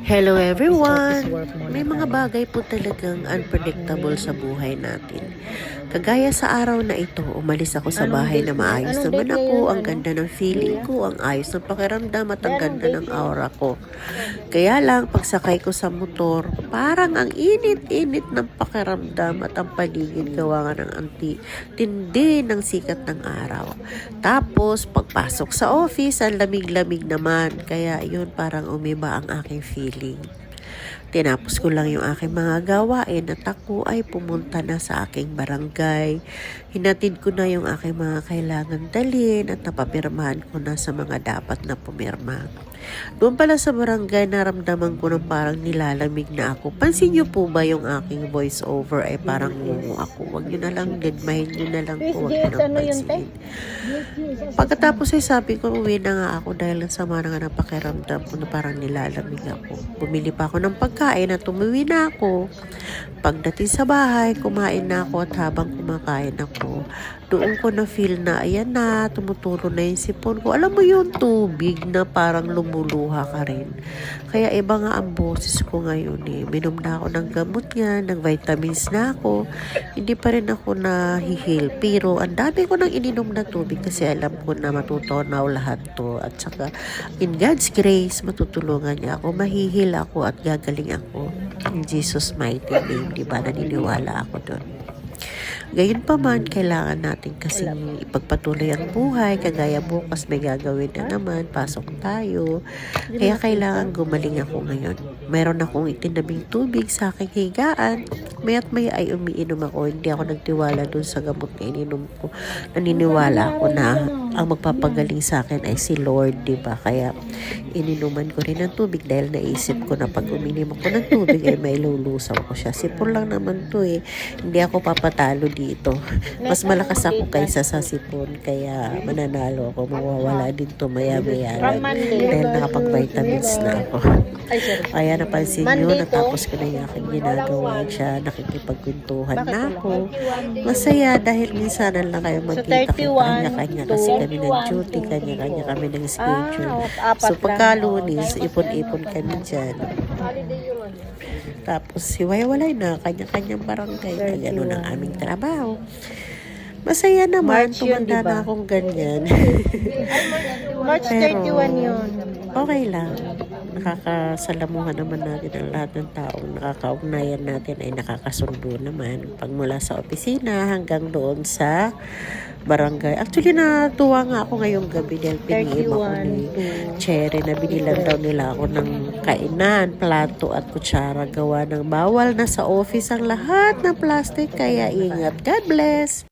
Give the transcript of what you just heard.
Hello Office everyone! work muna May mga tayo. bagay po talagang unpredictable sa buhay natin. Kagaya sa araw na ito, umalis ako sa bahay na maayos naman ako, ang ganda ng feeling ko, ang ayos ng pakiramdam at ang ganda ng aura ko. Kaya lang, pagsakay ko sa motor, parang ang init-init ng pakiramdam at ang paligid gawa nga ng tindi ng sikat ng araw. Tapos, pagpasok sa office, ang lamig-lamig naman. Kaya yun, parang umiba ang aking feeling. Tinapos ko lang yung aking mga gawain at ako ay pumunta na sa aking barangay. Hinatid ko na yung aking mga kailangan dalhin at napapirmahan ko na sa mga dapat na pumirma. Doon pala sa barangay, naramdaman ko na parang nilalamig na ako. Pansin niyo po ba yung aking voice over ay parang ngungu ako? Huwag niyo na lang, didmahin niyo na lang po. Huwag niyo nang pansinin. Pagkatapos ay sabi ko, uwi na nga ako dahil ang sama na nga ng pakiramdam ko na parang nilalamig ako. Bumili pa ako ng pagkain at umuwi na ako. Pagdating sa bahay, kumain na ako at habang kumakain ako, doon ko na feel na ayan na, tumutulo na yung sipon ko. Alam mo yung tubig na parang lumuluha ka rin. Kaya iba nga ang boses ko ngayon eh. Minom na ako ng gamot nga, ng vitamins na ako. Hindi pa rin ako nahihil. Pero ang dami ko nang ininom na tubig kasi alam ko na matutunaw lahat to. At saka in God's grace, matutulungan niya ako. Mahihil ako at gagaling ako. In Jesus' mighty name, di ba? Naniniwala ako doon. Gayon pa man, kailangan natin kasi ipagpatuloy ang buhay. Kagaya bukas may gagawin na naman, pasok tayo. Kaya kailangan gumaling ako ngayon. Mayroon akong itinabing tubig sa aking higaan. Maya't may ay umiinom ako. Hindi ako nagtiwala dun sa gamot na ininom ko. Naniniwala ako na ang magpapagaling sa akin ay si Lord, diba? Kaya ininuman ko rin ng tubig dahil naisip ko na pag uminom ako ng tubig ay may lulusaw ko siya. Sipon lang naman to eh. Hindi ako papatalo dito. Mas malakas ako kaysa sa sipon. Kaya mananalo ako. Mawawala din to maya-maya lang. Dahil nakapag-vitamins na ako. Kaya napansin nyo, natapos ko na yung aking ginagawa siya. Nakikipagkwentuhan na ako. Masaya dahil minsan lang kayo magkita kanya-kanya kasi kami ng duty, kanya-kanya kami ng schedule. So pagka Lunes, ipon-ipon kami dyan. Tapos hiwa-hiwalay na, kanya-kanyang barangay. Kaya ganun ang aming trabaho. Masaya naman, tumanda na akong ganyan. March 31 yun. Okay lang. Nakakasalamuhan naman natin ang lahat ng taong nakakaugnayan natin ay nakakasundo naman. Pag mula sa opisina hanggang doon sa barangay. Actually, natuwa nga ako ngayong gabi dahil piniim ako ni Cherry na binilan daw nila ako ng kainan, plato at kutsara. Gawa ng bawal na sa office ang lahat ng plastic. Kaya ingat. God bless!